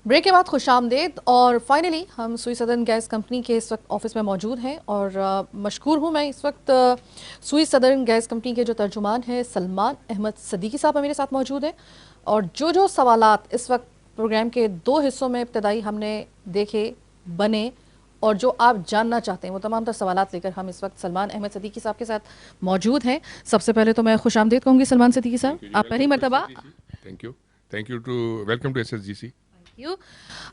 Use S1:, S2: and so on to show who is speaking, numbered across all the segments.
S1: Break के बाद खुशामदीद। और फाइनली हम सुई सदर्न गैस कंपनी के इस वक्त ऑफिस में मौजूद हैं और मशकूर हूँ मैं इस वक्त सुई सदर्न गैस कंपनी के जो तर्जुमान हैं सलमान अहमद सदीकी साहब मेरे साथ मौजूद हैं। और जो सवालात इस वक्त प्रोग्राम के दो हिस्सों में इब्तदाई हमने देखे बने और जो आप जानना चाहते हैं वो तमाम तर सवालात लेकर हम इस वक्त सलमान अहमद सदीकी साहब के साथ मौजूद हैं। सबसे पहले तो मैं खुशामदीद कहूँगी सलमान सदीकी साहब, आप पहली मरतबा।
S2: Thank you to welcome to SSGC।
S1: You.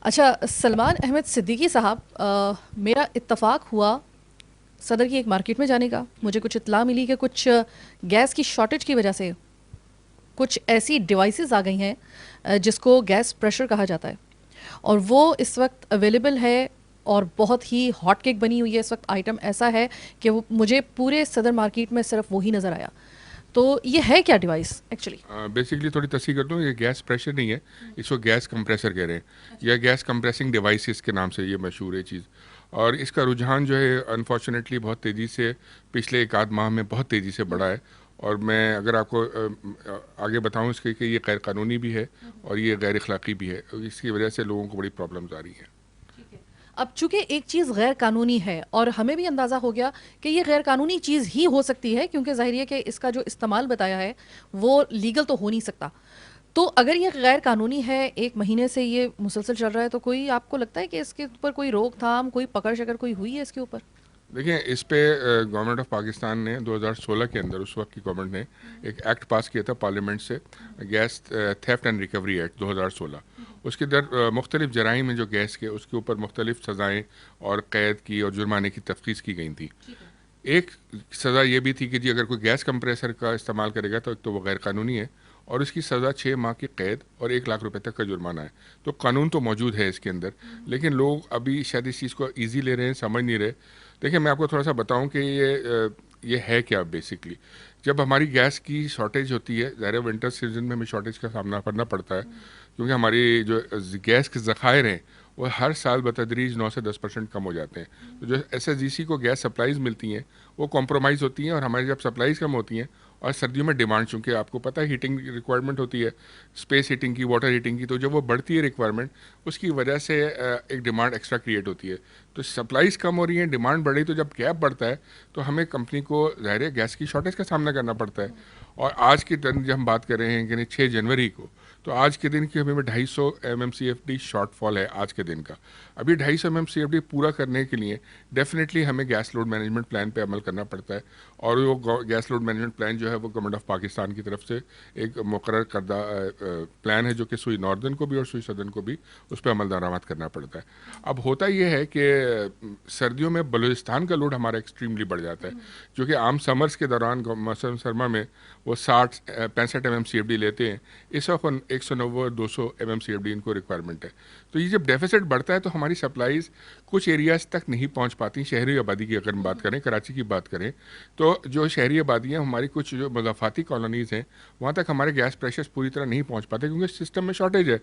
S1: अच्छा सलमान अहमद सिद्दीकी साहब, मेरा इत्तफाक हुआ सदर की एक मार्केट में जाने का। मुझे कुछ इत्तला मिली कि कुछ गैस की शॉर्टेज की वजह से कुछ ऐसी डिवाइसेस आ गई हैं जिसको गैस प्रेशर कहा जाता है और वो इस वक्त अवेलेबल है और बहुत ही हॉट केक बनी हुई है। इस वक्त आइटम ऐसा है कि वो मुझे पूरे सदर मार्केट में सिर्फ वही नज़र आया। तो ये है क्या डिवाइस एक्चुअली?
S2: बेसिकली थोड़ी तस्दीक कर दूँ, ये गैस प्रेशर नहीं है, इसको गैस कंप्रेसर कह रहे हैं या गैस कंप्रेसिंग डिवाइसेस के नाम से ये मशहूर है चीज़। और इसका रुझान जो है अनफॉर्चुनेटली बहुत तेज़ी से पिछले एक आध माह में बहुत तेज़ी से बढ़ा है। और मैं अगर आपको आगे बताऊं इसके कि ये गैर कानूनी भी है और ये गैर अखलाक़ी भी है, इसकी वजह से लोगों को बड़ी प्रॉब्लम्स आ रही हैं।
S1: अब चूंकि एक चीज़ गैर कानूनी है और हमें भी अंदाज़ा हो गया कि ये गैर कानूनी चीज़ ही हो सकती है क्योंकि ज़ाहिर है कि इसका जो इस्तेमाल बताया है वो लीगल तो हो नहीं सकता। तो अगर ये गैर कानूनी है, एक महीने से ये मुसलसल चल रहा है, तो कोई आपको लगता है कि इसके ऊपर कोई रोकथाम, कोई पकड़ शकड़ कोई हुई है इसके ऊपर?
S2: देखिए, इस पे गवर्नमेंट ऑफ पाकिस्तान ने 2016 के अंदर, उस वक्त की गवर्नमेंट ने एक एक्ट पास किया था पार्लियामेंट से, gas theft and recovery act 2016। उसके अंदर मुख्तलिफ जराइम में जो गैस के उसके ऊपर मुख्तलिफ सज़ाएँ और कैद की और जुर्माने की तफ्तीश की गई थी। एक सज़ा ये भी थी कि जी अगर कोई गैस कंप्रेसर का इस्तेमाल करेगा तो वो गैर कानूनी है और इसकी सज़ा 6 माह की कैद और 1 लाख रुपए तक का जुर्माना है। तो कानून तो मौजूद है इसके अंदर, लेकिन लोग अभी शायद इस चीज़ को ईजी ले रहे हैं, समझ नहीं रहे। देखिए, मैं आपको थोड़ा सा बताऊं कि ये है क्या बेसिकली। जब हमारी गैस की शॉर्टेज होती है, ज़ाहिर विंटर सीजन में हमें शॉर्टेज का सामना करना पड़ता है क्योंकि हमारी जो गैस के ज़खायर हैं वो हर साल बतदरीज 9 से 10% कम हो जाते हैं। तो जो SSGC को गैस सप्लाईज़ मिलती हैं वो कॉम्प्रोमाइज़ होती हैं और हमारी जब सप्लाईज़ कम होती हैं और सर्दियों में डिमांड, चूँकि आपको पता है हीटिंग रिक्वायरमेंट होती है, स्पेस हीटिंग की, वाटर हीटिंग की, तो जब वो बढ़ती है रिक्वायरमेंट, उसकी वजह से एक डिमांड एक्स्ट्रा क्रिएट होती है। तो सप्लाईज़ कम हो रही हैं, डिमांड बढ़ रही, तो जब गैप बढ़ता है तो हमें कंपनी को ज़ाहिर है गैस की शॉर्टेज का सामना करना पड़ता है। और आज के दिन जब हम बात कर रहे हैं कि 6 जनवरी को, तो आज के दिन की हमें 250 MMCFD शॉर्टफॉल है आज के दिन का। अभी 250 MMCFD पूरा करने के लिए डेफिनेटली हमें गैस लोड मैनेजमेंट प्लान पे अमल करना पड़ता है और वो गैस लोड मैनेजमेंट प्लान जो है वो गवर्नमेंट ऑफ पाकिस्तान की तरफ से एक मुकर्रर करदा प्लान है जो कि सुई नॉर्दर्न को भी और सुई सदर्न को भी उस पर अमल दरामद करना पड़ता है। अब होता ये है कि सर्दियों में बलूचिस्तान का लोड हमारा एक्सट्रीमली बढ़ जाता है, जो कि आम समर्स के दौरान मौसम सरमा में वो 65 MMCFD लेते हैं। इस वक्त 190-200 MMCFD इनको रिक्वायरमेंट है। तो ये जब डेफिसिट बढ़ता है तो हमारी सप्लाईज़ कुछ एरियाज़ तक नहीं पहुंच पाती। शहरी आबादी की अगर हम बात करें, कराची की बात करें, तो जो शहरी आबादियाँ, हमारी कुछ जो मज़ाफ़ाती कॉलोनीज़ हैं, वहाँ तक हमारे गैस प्रेशर्स पूरी तरह नहीं पहुँच पाते क्योंकि सिस्टम में शॉर्टेज है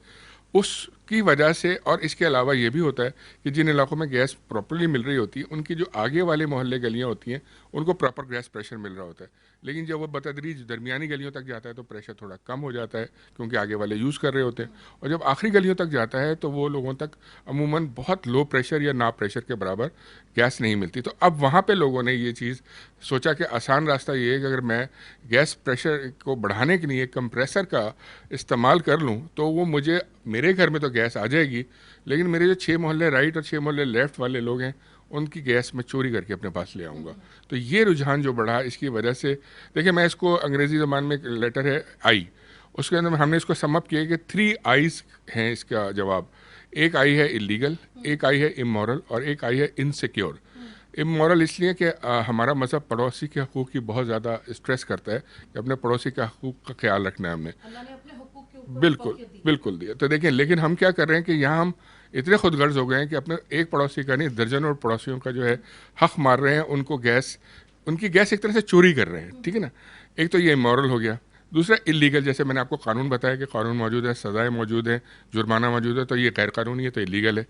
S2: उसकी वजह से। और इसके अलावा ये भी होता है कि जिन इलाकों में गैस प्रॉपर्ली मिल रही होती है, उनकी जो आगे वाले मोहल्ले गलियाँ होती हैं उनको प्रॉपर गैस प्रेशर मिल रहा होता है, लेकिन जब वो बतदरीज दरमियानी गलियों तक जाता है तो प्रेशर थोड़ा कम हो जाता है क्योंकि आगे वाले यूज़ कर रहे होते हैं। और जब आखिरी गलियों तक जाता है तो वो लोगों तक अमूमन बहुत लो प्रेशर या ना प्रेशर के बराबर गैस नहीं मिलती। तो अब वहाँ पे लोगों ने ये चीज़ सोचा कि आसान रास्ता ये है कि अगर मैं गैस प्रेशर को बढ़ाने के लिए कंप्रेसर का इस्तेमाल कर लूँ तो वो मुझे, मेरे घर में तो गैस आ जाएगी, लेकिन मेरे जो 6 मोहल्ले राइट और 6 मोहल्ले लेफ़्ट वाले लोग हैं उनकी गैस मैं चोरी करके अपने पास ले आऊँगा। तो ये रुझान जो बढ़ा, इसकी वजह से देखिए, मैं इसको अंग्रेज़ी ज़बान में एक लेटर है आई, उसके अंदर हमने इसको समअप किया कि 3 आईज़ हैं इसका जवाब। एक आई है इलीगल, एक आई है इमोरल और एक आई है इनसिक्योर। इमोरल इसलिए कि हमारा मज़हब पड़ोसी के हकूक़ की बहुत ज़्यादा स्ट्रेस करता है कि अपने पड़ोसी के हकूक़ का ख्याल रखना है हमने। बिल्कुल बिल्कुल दिया। तो देखिए, लेकिन हम क्या कर रहे हैं कि यहाँ हम इतने खुदगर्ज हो गए हैं कि अपने एक पड़ोसी का नहीं, दर्जनों पड़ोसियों का जो है हक मार रहे हैं, उनको गैस, उनकी गैस एक तरह से चोरी कर रहे हैं। ठीक है ना। एक तो ये इमोरल हो गया, दूसरा इलीगल। जैसे मैंने आपको कानून बताया कि कानून मौजूद है, सज़ाएँ मौजूद हैं, जुर्माना मौजूद है, तो ये गैर कानूनी है, तो इलीगल है।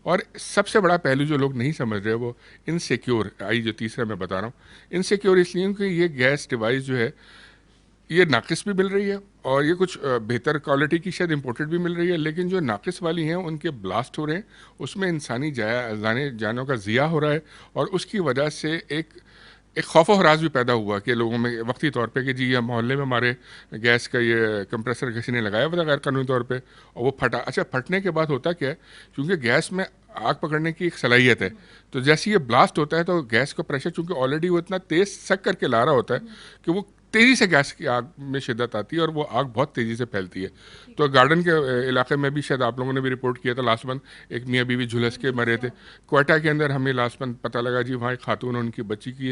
S2: और सबसे बड़ा पहलू जो लोग नहीं समझ रहे वो इनसिक्योर आई, जो तीसरा मैं बता रहा हूँ। इनसिक्योर इसलिए कि ये गैस डिवाइस जो है ये नाकिस भी मिल रही है और ये कुछ बेहतर क्वालिटी की शायद इंपोर्टेड भी मिल रही है, लेकिन जो नाकिस वाली हैं उनके ब्लास्ट हो रहे हैं, उसमें इंसानी जानों का ज़िया हो रहा है और उसकी वजह से एक खौफ और हरास भी पैदा हुआ कि लोगों में वक्ती तौर पे कि जी ये मोहल्ले में हमारे गैस का ये कंप्रेसर किसी ने लगाया हुआ था गैर कानूनी तौर पे और वो फटा। अच्छा, फटने के बाद होता क्या है, क्योंकि गैस में आग पकड़ने की एक सलाहियत है, तो जैसे ये ब्लास्ट होता है तो गैस का प्रेशर चूंकि ऑलरेडी वो इतना तेज सक करके ला रहा होता है कि वो तेज़ी से गैस की आग में शिद्दत आती है और वो आग बहुत तेज़ी से फैलती है। तो गार्डन के इलाके में भी शायद आप लोगों ने भी रिपोर्ट किया था लास्ट मंथ, एक मियाँ बीवी झुलस के मरे थे। क्वेटा के अंदर हमें लास्ट मंथ पता लगा जी वहाँ एक खातून उनकी बच्ची की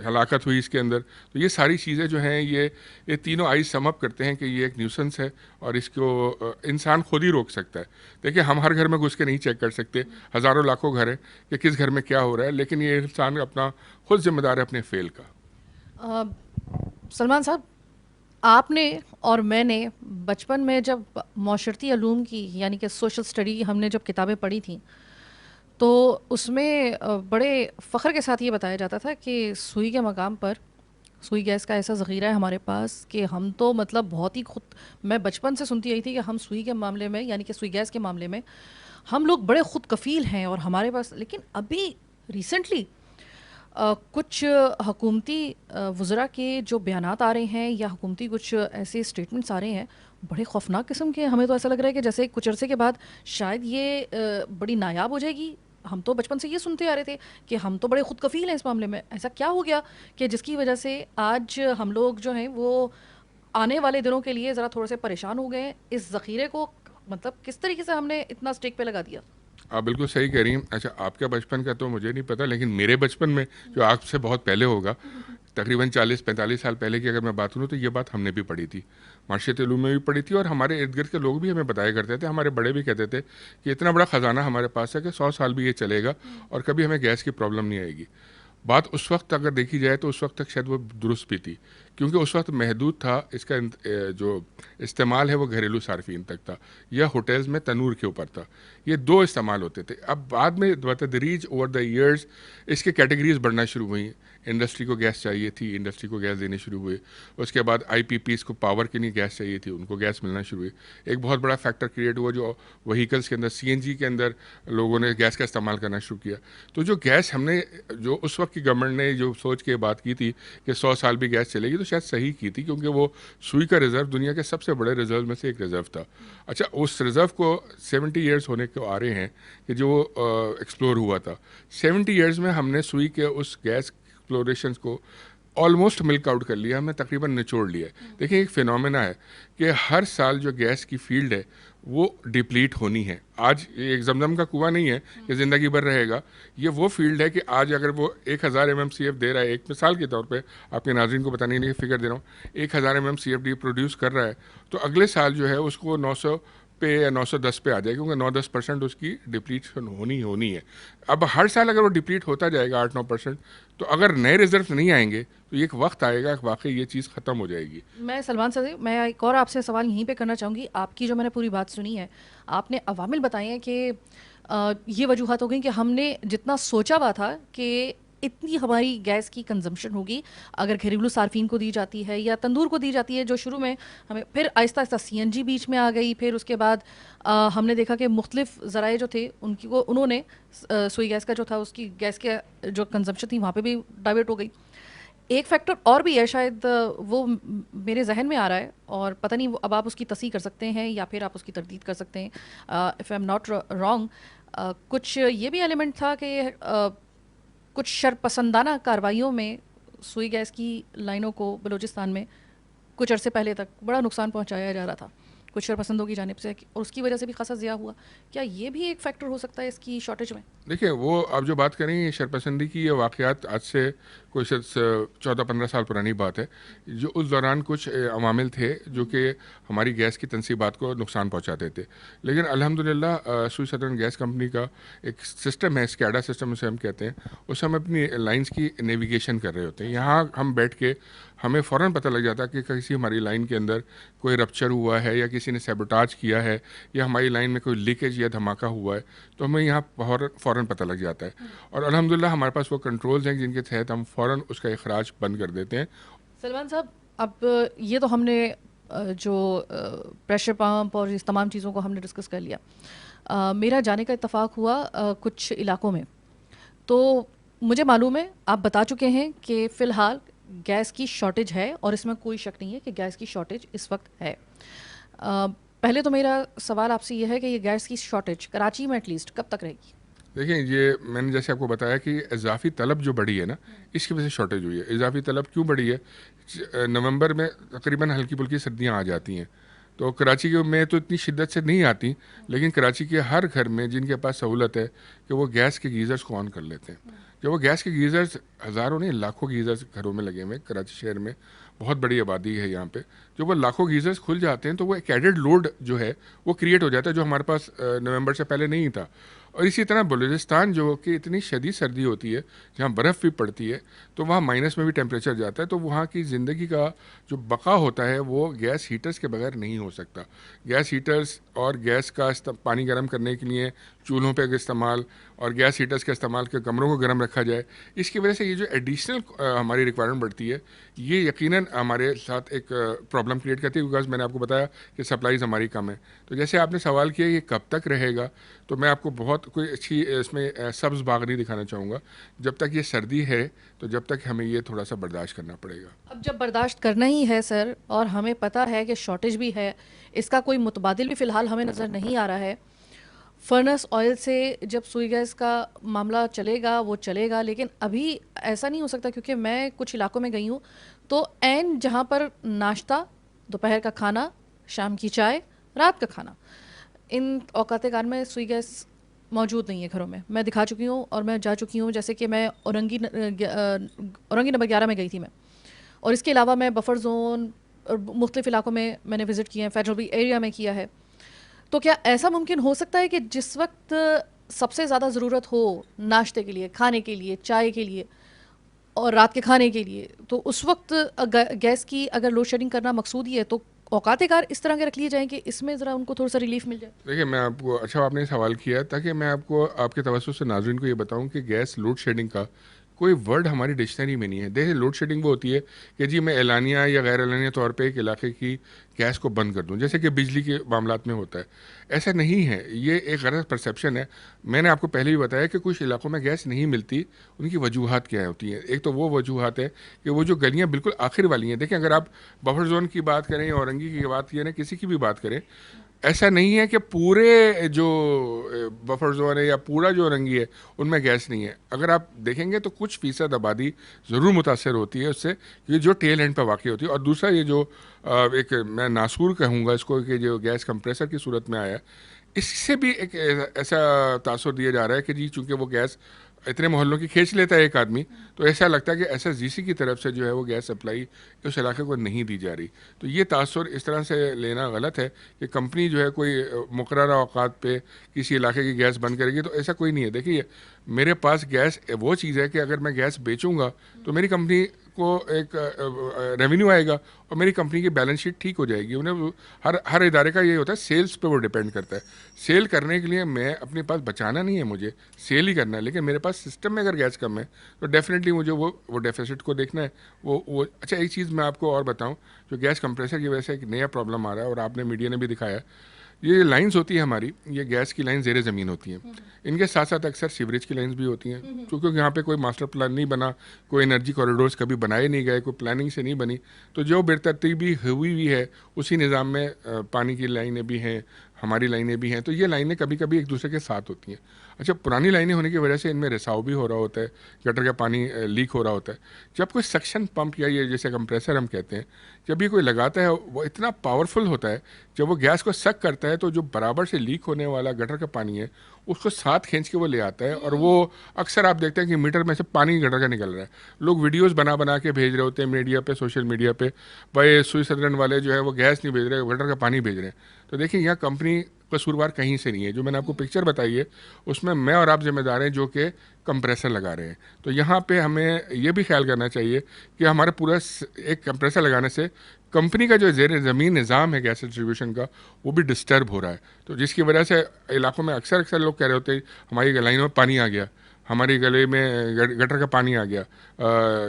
S2: हलाकत हुई इसके अंदर। तो ये सारी चीज़ें जो हैं ये तीनों आई समअप करते हैं कि ये एक न्यूसेंस है और इसको इंसान खुद ही रोक सकता है। देखिए, हम हर घर में घुस के नहीं चेक कर सकते, हज़ारों लाखों घर है कि किस घर में क्या हो रहा है, लेकिन ये इंसान अपना खुद जिम्मेदार है अपने फेल का।
S1: अ, सलमान साहब, आपने और मैंने बचपन में जब माशरती अलूम की यानी कि सोशल स्टडी हमने जब किताबें पढ़ी थी, तो उसमें बड़े फ़ख्र के साथ ये बताया जाता था कि सुई के मकाम पर सुई गैस का ऐसा ज़ख़ीरा है हमारे पास कि हम तो मतलब बहुत ही खुद, मैं बचपन से सुनती आई थी कि हम सुई के मामले में यानी कि सुई गैस के मामले में हम लोग बड़े खुद कफ़ील हैं और हमारे पास। लेकिन अभी रिसेंटली कुछ हुकूमती वज़रा के जो बयानात आ रहे हैं या हुकूमती कुछ ऐसे स्टेटमेंट्स आ रहे हैं बड़े खौफनाक किस्म के। हमें तो ऐसा लग रहा है कि जैसे कुछ अरसे के बाद शायद ये बड़ी नायाब हो जाएगी। हम तो बचपन से ये सुनते आ रहे थे कि हम तो बड़े खुद कफ़ील हैं इस मामले में। ऐसा क्या हो गया कि जिसकी वजह से आज हम लोग जो हैं वो आने वाले दिनों के लिए ज़रा थोड़े से परेशान हो गए हैं? इस ज़ख़ीरे को मतलब किस तरीके से हमने इतना स्टेक पे लगा दिया?
S2: आप बिल्कुल सही कह रही हैं। अच्छा, आपके बचपन का तो मुझे नहीं पता, लेकिन मेरे बचपन में जो आपसे बहुत पहले होगा, तकरीबन 40-45 साल पहले की अगर मैं बात करूँ तो ये बात हमने भी पढ़ी थी, माशियत उलूम में भी पढ़ी थी और हमारे इर्द गिर्द के लोग भी हमें बताया करते थे, हमारे बड़े भी कहते थे कि इतना बड़ा ख़जाना हमारे पास है कि 100 साल भी ये चलेगा और कभी हमें गैस की प्रॉब्लम नहीं आएगी। बात उस वक्त अगर देखी जाए तो उस वक्त तक शायद वो दुरुस्त भी थी, क्योंकि उस वक्त महदूद था इसका जो इस्तेमाल है वो घरेलू सार्फिन तक था या होटल्स में तनूर के ऊपर था। ये दो इस्तेमाल होते थे। अब बाद में बतदरीज ओवर द ईयर्स इसके कैटेगरीज बढ़ना शुरू हुई। इंडस्ट्री को गैस चाहिए थी, इंडस्ट्री को गैस देने शुरू हुए। उसके बाद आईपीपीज़ को पावर के लिए गैस चाहिए थी, उनको गैस मिलना शुरू हुई। एक बहुत बड़ा फैक्टर क्रिएट हुआ जो व्हीकल्स के अंदर सीएनजी के अंदर लोगों ने गैस का इस्तेमाल करना शुरू किया। तो जो गैस हमने जो उस वक्त की गवर्नमेंट ने जो सोच के बात की थी कि 100 साल भी गैस चलेगी, तो शायद सही की थी, क्योंकि वो सुई का रिज़र्व दुनिया के सबसे बड़े रिज़र्व में से एक रिज़र्व था। अच्छा, उस रिज़र्व को 70 ईयर्स होने को आ रहे हैं कि जो एक्सप्लोर हुआ था। 70 ईयर्स में हमने सुई के उस गैस एक्सप्लोरेशन को ऑलमोस्ट मिल्क आउट कर लिया, हमने तकरीबन निचोड़ लिया है। देखिए, एक फिनोमेना है कि हर साल जो गैस की फील्ड है वो डिप्लीट होनी है। आज ये एक जमजम का कुआं नहीं है कि ज़िंदगी भर रहेगा। ये वो फील्ड है कि आज अगर वो 1000 MMCF दे रहा है, एक मिसाल के तौर पे आपके नाज़रीन को बताने के लिए फिगर दे रहा हूँ, 1000 MMCFD प्रोड्यूस कर रहा है, तो अगले साल जो है उसको 900 पे या 910 पे आ जाएगा, क्योंकि 9-10% उसकी डिप्लीशन होनी है। अब हर साल अगर वो डिप्लीट होता जाएगा 8-9%, तो अगर नए रिजर्व नहीं आएंगे तो ये एक वक्त आएगा कि वाकई ये चीज़ ख़त्म हो जाएगी।
S1: मैं सलमान सर, मैं एक और आपसे सवाल यहीं पे करना चाहूँगी। आपकी जो मैंने पूरी बात सुनी है, आपने अवामिल बताए हैं कि ये वजूहत हो गई कि हमने जितना सोचा हुआ था कि इतनी हमारी गैस की कंजम्पशन होगी अगर घरेलू सार्फिन को दी जाती है या तंदूर को दी जाती है, जो शुरू में हमें, फिर आहिस्ता आहिस्ता सीएनजी बीच में आ गई, फिर उसके बाद हमने देखा कि मुख्तलिफ ज़राए जो थे उनकी वो उन्होंने सुई गैस का जो था उसकी गैस के जो कंजम्पशन थी वहाँ पे भी डाइवर्ट हो गई। एक फैक्टर और भी है, शायद वो मेरे जहन में आ रहा है और पता नहीं अब आप उसकी तस्दीक कर सकते हैं या फिर आप उसकी तरदीद कर सकते हैं। If I am not wrong, कुछ ये भी एलिमेंट था कि कुछ शरपसंदाना कार्रवाइयों में सुई गैस की लाइनों को बलूचिस्तान में कुछ अरसे पहले तक बड़ा नुकसान पहुंचाया जा रहा था कुछ शरपसंदों की जानिब से, और उसकी वजह से भी खासा ज़िया हुआ। क्या ये भी एक फैक्टर हो सकता है इसकी शॉर्टेज में?
S2: देखिए, वो आप जो बात करें शरपसंदी की, ये वाक़यात आज से कोई 14-15 साल पुरानी बात है। जो उस दौरान कुछ अवामिल थे जो कि हमारी गैस की तनसीबात को नुकसान पहुंचाते थे, लेकिन अल्हम्दुलिल्लाह सुई सदर्न गैस कंपनी का एक सिस्टम है, स्कैडा सिस्टम उसे हम कहते हैं, उससे हम अपनी लाइन्स की नेविगेशन कर रहे होते हैं। यहाँ हम बैठ के हमें फ़ौरन पता लग जाता है कि किसी हमारी लाइन के अंदर कोई रप्चर हुआ है या किसी ने सैबोटाज किया है या हमारी लाइन में कोई लीकेज या धमाका हुआ है, तो हमें यहाँ फ़ौरन पता लग जाता है। और अल्हम्दुलिल्लाह हमारे पास वो कंट्रोल्स हैं जिनके तहत हम फ़ौरन उसका इखराज बंद कर देते हैं।
S1: सलमान साहब, अब ये तो हमने जो प्रेशर पंप और इस तमाम चीज़ों को हमने डिस्कस कर लिया। मेरा जाने का इत्तेफाक हुआ कुछ इलाकों में, तो मुझे मालूम है, आप बता चुके हैं कि फ़िलहाल गैस की शॉर्टेज है और इसमें कोई शक नहीं है कि गैस की शॉर्टेज इस वक्त है। पहले तो मेरा सवाल आपसे ये है कि ये गैस की शॉर्टेज कराची में एटलीस्ट कब तक रहेगी?
S2: देखिए, ये मैंने जैसे आपको बताया कि इजाफी तलब जो बढ़ी है ना, इसकी वजह से शॉर्टेज हुई है। इजाफी तलब क्यों बढ़ी है? नवंबर में तकरीबन हल्की फुल्की सर्दियाँ आ जाती हैं, तो कराची के में तो इतनी शिद्दत से नहीं आती, लेकिन कराची के हर घर में जिनके पास सहूलत है कि वो गैस के गीज़र्स को ऑन कर लेते हैं। जब वो गैस के गीज़र्स, हज़ारों नहीं लाखों गीज़र्स घरों में लगे हुए हैं कराची शहर में, बहुत बड़ी आबादी है यहाँ पे। जो वो लाखों गीज़र्स खुल जाते हैं तो वो एक एडेड लोड जो है वो क्रिएट हो जाता है, जो हमारे पास नवंबर से पहले नहीं था। और इसी तरह बलूचिस्तान जो कि इतनी शदीद सर्दी होती है, जहाँ बर्फ़ भी पड़ती है, तो वहाँ माइनस में भी टेम्परेचर जाता है, तो वहाँ की ज़िंदगी का जो बका होता है वो गैस हीटर्स के बगैर नहीं हो सकता। गैस हीटर्स और गैस का पानी गर्म करने के लिए चूल्हों पे इस्तेमाल और गैस हीटर्स का इस्तेमाल के कमरों को गर्म रखा जाए, इसकी वजह से ये जो एडिशनल हमारी रिक्वायरमेंट बढ़ती है, ये यकीनन हमारे साथ एक प्रॉब्लम क्रिएट करती है, बिकॉज मैंने आपको बताया कि सप्लाईज हमारी कम है। तो जैसे आपने सवाल किया ये कब तक रहेगा, तो मैं आपको बहुत कोई अच्छी इसमें सब्ज़ बाग नहीं दिखाना चाहूँगा। जब तक ये सर्दी है तो जब तक हमें ये थोड़ा सा बर्दाश्त करना पड़ेगा।
S1: अब जब बर्दाश्त करना ही है सर, और हमें पता है कि शॉर्टेज भी है, इसका कोई मुतबादिल भी फ़िलहाल हमें नज़र नहीं आ रहा है। फर्नेस ऑयल से जब सुई गैस का मामला चलेगा वो चलेगा, लेकिन अभी ऐसा नहीं हो सकता, क्योंकि मैं कुछ इलाकों में गई हूँ तो एन जहाँ पर नाश्ता, दोपहर का खाना, शाम की चाय, रात का खाना, इन औकात कार में सुई गैस मौजूद नहीं है घरों में। मैं दिखा चुकी हूँ और मैं जा चुकी हूँ, जैसे कि मैं औरंगी नंबर 11 में गई थी मैं, और इसके अलावा मैं बफर जोन और मुख्तलिफ इलाकों में मैंने विज़िट किए हैं, फेडरल एरिया में किया है। तो क्या ऐसा मुमकिन हो सकता है कि जिस वक्त सबसे ज़्यादा ज़रूरत हो नाश्ते के लिए, खाने के लिए, चाय के लिए और रात के खाने के लिए, तो उस वक्त गैस की अगर लोड शेडिंग करना मकसूद ही है, तो औकात कार इस तरह के रख लिए जाएं कि इसमें ज़रा उनको थोड़ा सा रिलीफ मिल जाए?
S2: देखिए, मैं आपको, अच्छा आपने सवाल किया ताकि मैं आपको आपके तवज्जो से नाज़रीन को ये बताऊं कि गैस लोड शेडिंग का कोई वर्ड हमारी डिक्शनरी में नहीं है। देखिए, लोड शेडिंग वो होती है कि जी मैं एलानिया या गैर एलानिया तौर पे एक इलाके की गैस को बंद कर दूं, जैसे कि बिजली के मामलात में होता है। ऐसा नहीं है, ये एक गलत परसेप्शन है। मैंने आपको पहले भी बताया कि कुछ इलाकों में गैस नहीं मिलती, उनकी वजूहात क्या होती हैं। एक तो वो वजूहात है कि वो जो गलियाँ बिल्कुल आखिर वाली हैं। देखें, अगर आप बफर जोन की बात करें, औरंगी की बात करें, किसी की भी बात करें, ऐसा नहीं है कि पूरे जो बफर जोन है या पूरा जो औरंगी है उनमें गैस नहीं है। अगर आप देखेंगे तो कुछ फ़ीसद आबादी ज़रूर मुतासर होती है उससे, कि जो टेल एंड पर वाक़ई होती है। और दूसरा ये जो एक मैं नासूर कहूँगा इसको, कि जो गैस कंप्रेसर की सूरत में आया, इससे भी एक ऐसा तासुर दिया जा रहा है कि जी चूँकि वो गैस इतने मोहल्लों की खींच लेता है एक आदमी, तो ऐसा लगता है कि एसएसजीसी की तरफ से जो है वो गैस सप्लाई उस इलाके को नहीं दी जा रही। तो ये तासुर इस तरह से लेना गलत है कि कंपनी जो है कोई मुकर्रर औकात पे किसी इलाके की गैस बंद करेगी, तो ऐसा कोई नहीं है। देखिए, मेरे पास गैस वो चीज़ है कि अगर मैं गैस बेचूंगा तो मेरी कंपनी को एक रेवेन्यू आएगा और मेरी कंपनी की बैलेंस शीट ठीक हो जाएगी। उन्हें हर इदारे का ये होता है, सेल्स पे वो डिपेंड करता है। सेल करने के लिए मैं अपने पास बचाना नहीं है, मुझे सेल ही करना है, लेकिन मेरे पास सिस्टम में अगर गैस कम है तो डेफिनेटली मुझे वो डेफिसिट को देखना है। वो अच्छा, एक चीज़ मैं आपको और बताऊं, जो गैस कंप्रेसर की वजह से एक नया प्रॉब्लम आ रहा है और आपने मीडिया ने भी दिखाया, ये लाइंस होती है हमारी, ये गैस की लाइन ज़ेरे ज़मीन होती हैं। इनके साथ साथ अक्सर सीवरेज की लाइंस भी होती हैं, क्योंकि यहाँ पे कोई मास्टर प्लान नहीं बना, कोई एनर्जी कॉरिडोर्स कभी बनाए नहीं गए, कोई प्लानिंग से नहीं बनी, तो जो बेतरतीबी हुई भी है उसी निज़ाम में पानी की लाइनें भी हैं, हमारी लाइनें भी हैं, तो ये लाइनें कभी कभी एक दूसरे के साथ होती हैं। अच्छा, पुरानी लाइनें होने की वजह से इनमें रिसाव भी हो रहा होता है, गटर का पानी लीक हो रहा होता है। जब कोई सक्शन पंप या ये जैसे कंप्रेसर हम कहते हैं, जब ये कोई लगाता है वो इतना पावरफुल होता है, जब वो गैस को सक करता है तो जो बराबर से लीक होने वाला गटर का पानी है उसको साथ खींच के वो ले आता है, और वो अक्सर आप देखते हैं कि मीटर में से पानी गटर का निकल रहा है। लोग वीडियोस बना बना के भेज रहे होते हैं मीडिया पे, सोशल मीडिया पे, भाई सुई सदरन वाले जो है वो गैस नहीं भेज रहे, गटर का पानी भेज रहे हैं। तो देखिए, यहाँ कंपनी कसूरवार कहीं से नहीं है। जो मैंने आपको पिक्चर बताई है उसमें मैं और आप जिम्मेदार हैं जो कि कंप्रेसर लगा रहे हैं। तो यहाँ पे हमें ये भी ख्याल करना चाहिए कि हमारा पूरा एक कंप्रेसर लगाने से कंपनी का जो ज़ेर ज़मीन निज़ाम है गैस डिस्ट्रीब्यूशन का, वो भी डिस्टर्ब हो रहा है। तो जिसकी वजह से इलाकों में अक्सर लोग कह रहे होते हैं हमारी लाइनों में पानी आ गया, हमारे गले में गटर का पानी आ गया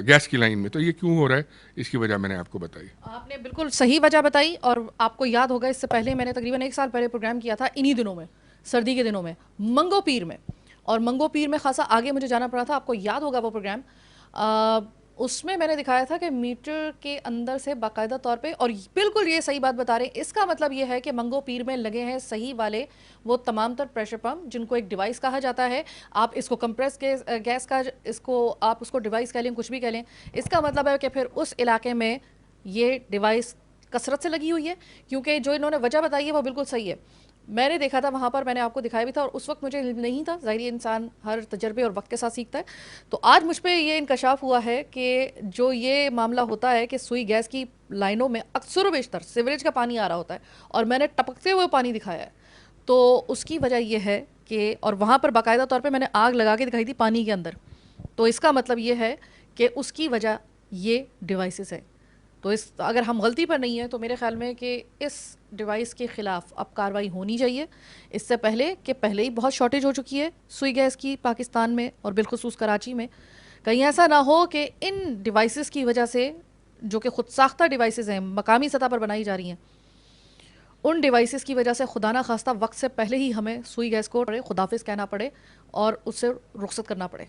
S2: गैस की लाइन में। तो ये क्यों हो रहा है, इसकी वजह मैंने आपको बताई।
S1: आपने बिल्कुल सही वजह बताई। और आपको याद होगा इससे पहले मैंने तकरीबन 1 साल पहले प्रोग्राम किया था इन्हीं दिनों में, सर्दी के दिनों में, मंगो पीर में। और मंगो पीर में खासा आगे मुझे जाना पड़ा था, आपको याद होगा वो प्रोग्राम। उसमें मैंने दिखाया था कि मीटर के अंदर से बाकायदा तौर पे, और बिल्कुल ये सही बात बता रहे हैं, इसका मतलब ये है कि मंगो पीर में लगे हैं सही वाले वो तमाम तर प्रेशर पंप, जिनको एक डिवाइस कहा जाता है। आप इसको कंप्रेस गैस का, इसको आप उसको डिवाइस कह लें, कुछ भी कह लें। इसका मतलब है कि फिर उस इलाके में ये डिवाइस कसरत से लगी हुई है, क्योंकि जो इन्होंने वजह बताई है वो बिल्कुल सही है। मैंने देखा था वहाँ पर, मैंने आपको दिखाया भी था, और उस वक्त मुझे इल्म नहीं था। ज़ाहिर इंसान हर तजर्बे और वक्त के साथ सीखता है। तो आज मुझ पे ये इंकशाफ हुआ है कि जो ये मामला होता है कि सुई गैस की लाइनों में अक्सर व बेशतर सीवरेज का पानी आ रहा होता है, और मैंने टपकते हुए पानी दिखाया है। तो उसकी वजह यह है कि, और वहाँ पर बाकायदा तौर पर मैंने आग लगा के दिखाई थी पानी के अंदर। तो इसका मतलब ये है कि उसकी वजह ये डिवाइसेस है। तो इस, अगर हम गलती पर नहीं है तो मेरे ख्याल में कि इस डिवाइस के ख़िलाफ़ अब कार्रवाई होनी चाहिए, इससे पहले कि पहले ही बहुत शॉर्टेज हो चुकी है सुई गैस की पाकिस्तान में और बिलखुसूस कराची में। कहीं ऐसा ना हो कि इन डिवाइसेस की वजह से, जो कि ख़ुद साख्ता डिवाइसेस हैं, मकामी सतह पर बनाई जा रही हैं, उन डिवाइसेस की वजह से खुदा ना खास्ता वक्त से पहले ही हमें सुई गैस को खुदाफिज कहना पड़े और उससे रुखसत करना पड़े।